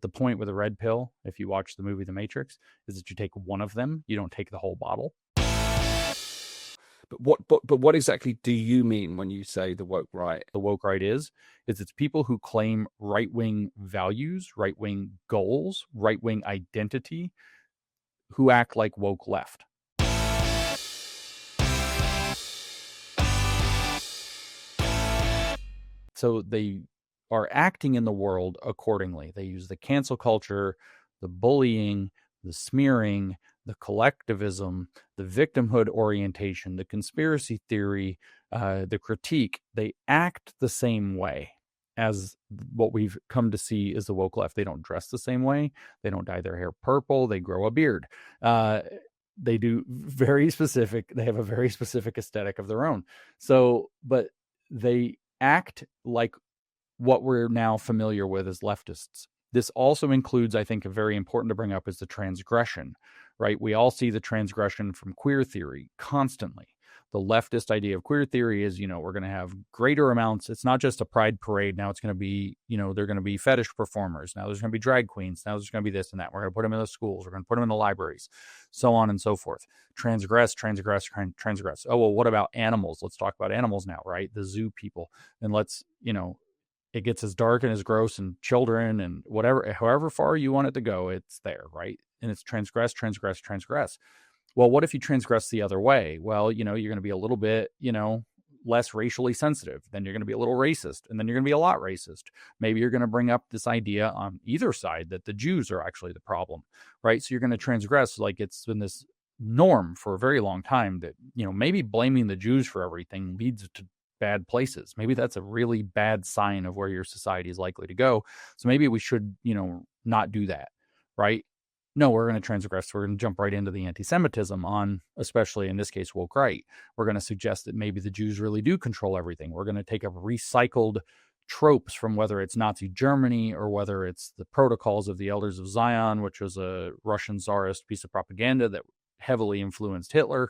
the point with a red pill, if you watch the movie The Matrix, is that you take one of them. You don't take the whole bottle. But what exactly do you mean when you say the woke right? The woke right is it's people who claim right-wing values, right-wing goals, right-wing identity, who act like woke left. So they are acting in the world accordingly. They use the cancel culture, the bullying, the smearing, the collectivism, the victimhood orientation, the conspiracy theory, the critique. They act the same way as what we've come to see as the woke left. They don't dress the same way. They don't dye their hair purple. They grow a beard. They do very specific. They have a very specific aesthetic of their own. So, but they act like what we're now familiar with as leftists. This also includes, I think, a very important to bring up is the transgression, right? We all see the transgression from queer theory constantly. The leftist idea of queer theory is, we're going to have greater amounts. It's not just a pride parade. Now it's going to be, they're going to be fetish performers. Now there's going to be drag queens. Now there's going to be this and that. We're going to put them in the schools. We're going to put them in the libraries, so on and so forth. Transgress. Oh, well, what about animals? Let's talk about animals now, right? The zoo people. And let's, it gets as dark and as gross and children and whatever, however far you want it to go, it's there, right? And it's transgress. Well, what if you transgress the other way? Well, you're going to be a little bit, less racially sensitive. Then you're going to be a little racist. And then you're going to be a lot racist. Maybe you're going to bring up this idea on either side that the Jews are actually the problem, right? So you're going to transgress like it's been this norm for a very long time that, maybe blaming the Jews for everything leads to bad places. Maybe that's a really bad sign of where your society is likely to go. So maybe we should, not do that, right? No, we're going to transgress. We're going to jump right into the anti-Semitism on, especially in this case, woke right. We're going to suggest that maybe the Jews really do control everything. We're going to take up recycled tropes from whether it's Nazi Germany or whether it's the Protocols of the Elders of Zion, which was a Russian Tsarist piece of propaganda that heavily influenced Hitler.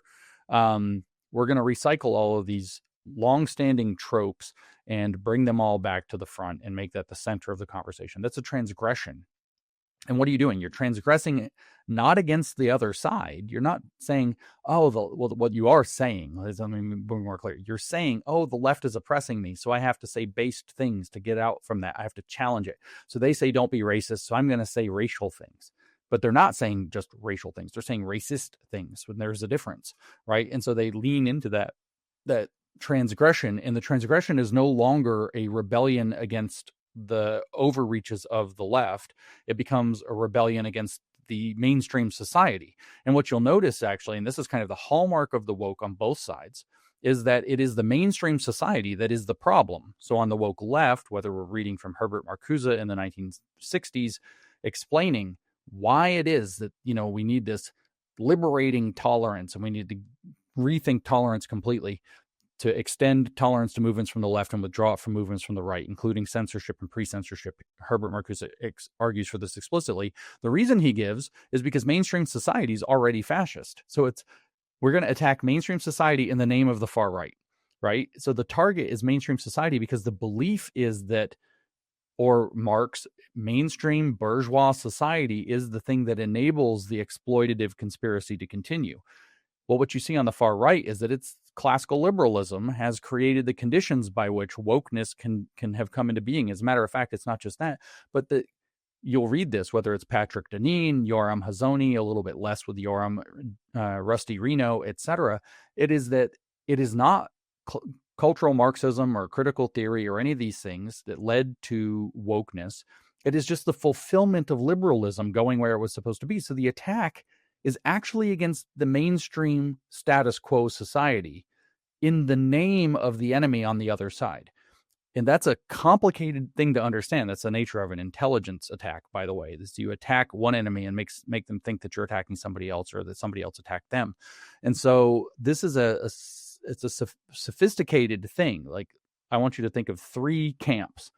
We're going to recycle all of these long-standing tropes and bring them all back to the front and make that the center of the conversation. That's a transgression. And what are you doing? You're transgressing not against the other side. You're not saying, what you are saying, let me be more clear. You're saying, the left is oppressing me, so I have to say based things to get out from that. I have to challenge it. So they say don't be racist, so I'm going to say racial things. But they're not saying just racial things. They're saying racist things when there's a difference, right? And so they lean into that transgression, and the transgression is no longer a rebellion against the overreaches of the left. It becomes a rebellion against the mainstream society. And what you'll notice, actually, and this is kind of the hallmark of the woke on both sides, is that it is the mainstream society that is the problem. So on the woke left, whether we're reading from Herbert Marcuse in the 1960s, explaining why it is that, we need this liberating tolerance and we need to rethink tolerance completely, to extend tolerance to movements from the left and withdraw it from movements from the right, including censorship and pre-censorship. Herbert Marcuse argues for this explicitly. The reason he gives is because mainstream society is already fascist. So we're going to attack mainstream society in the name of the far right, right? So the target is mainstream society because the belief is that, or Marx, mainstream bourgeois society is the thing that enables the exploitative conspiracy to continue. Well, what you see on the far right is that it's classical liberalism has created the conditions by which wokeness can have come into being. As a matter of fact, it's not just that, but you'll read this, whether it's Patrick Deneen, Yoram Hazony, a little bit less with Yoram, Rusty Reno, etc. It is that it is not cultural Marxism or critical theory or any of these things that led to wokeness. It is just the fulfillment of liberalism going where it was supposed to be. So the attack is actually against the mainstream status quo society in the name of the enemy on the other side. And that's a complicated thing to understand. That's the nature of an intelligence attack, by the way. This, you attack one enemy and make them think that you're attacking somebody else or that somebody else attacked them. And so this is it's a sophisticated thing. Like, I want you to think of three camps: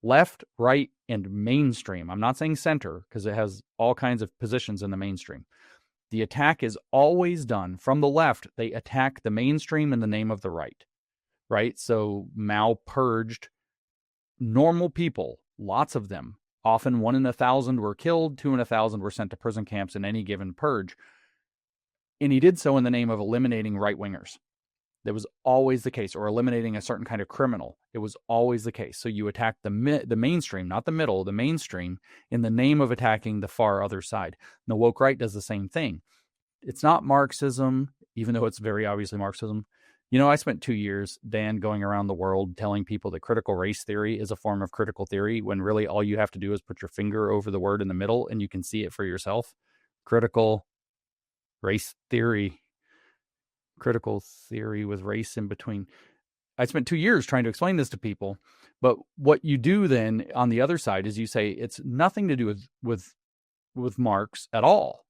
left, right, and mainstream. I'm not saying center because it has all kinds of positions in the mainstream. The attack is always done from the left. They attack the mainstream in the name of the right, right? So Mao purged normal people, lots of them, Often 1 in 1,000 were killed, 2 in 1,000 were sent to prison camps in any given purge. And he did so in the name of eliminating right-wingers. That was always the case, or eliminating a certain kind of criminal. It was always the case. So you attack the mainstream, not the middle, the mainstream, in the name of attacking the far other side. And the woke right does the same thing. It's not Marxism, even though it's very obviously Marxism. You know, I spent 2 years, Dan, going around the world telling people that critical race theory is a form of critical theory, when really all you have to do is put your finger over the word in the middle and you can see it for yourself. Critical race theory. Critical theory with race in between. I spent 2 years trying to explain this to people. But what you do then on the other side is you say it's nothing to do with Marx at all,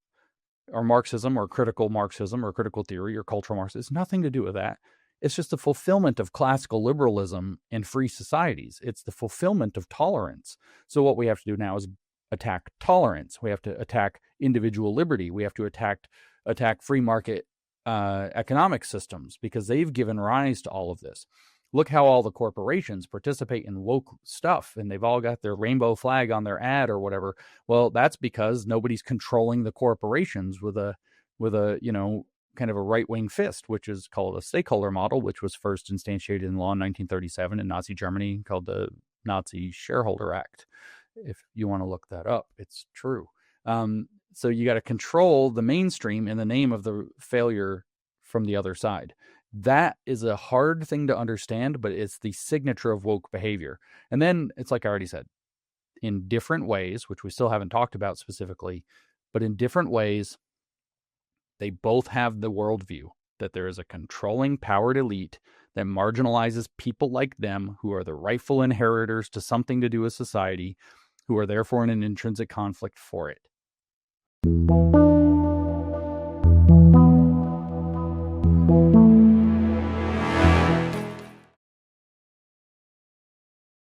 or Marxism, or critical Marxism, or critical theory, or cultural Marxism. It's nothing to do with that. It's just the fulfillment of classical liberalism in free societies. It's the fulfillment of tolerance. So what we have to do now is attack tolerance. We have to attack individual liberty. We have to attack free market economic systems, because they've given rise to all of this. Look how all the corporations participate in woke stuff, and they've all got their rainbow flag on their ad or whatever. Well, that's because nobody's controlling the corporations with a kind of a right-wing fist, which is called a stakeholder model, which was first instantiated in law in 1937 in Nazi Germany, called the Nazi Shareholder Act. If you want to look that up, it's true. So you got to control the mainstream in the name of the failure from the other side. That is a hard thing to understand, but it's the signature of woke behavior. And then it's like I already said, in different ways, which we still haven't talked about specifically, but in different ways, they both have the worldview that there is a controlling powered elite that marginalizes people like them, who are the rightful inheritors to something to do with society, who are therefore in an intrinsic conflict for it.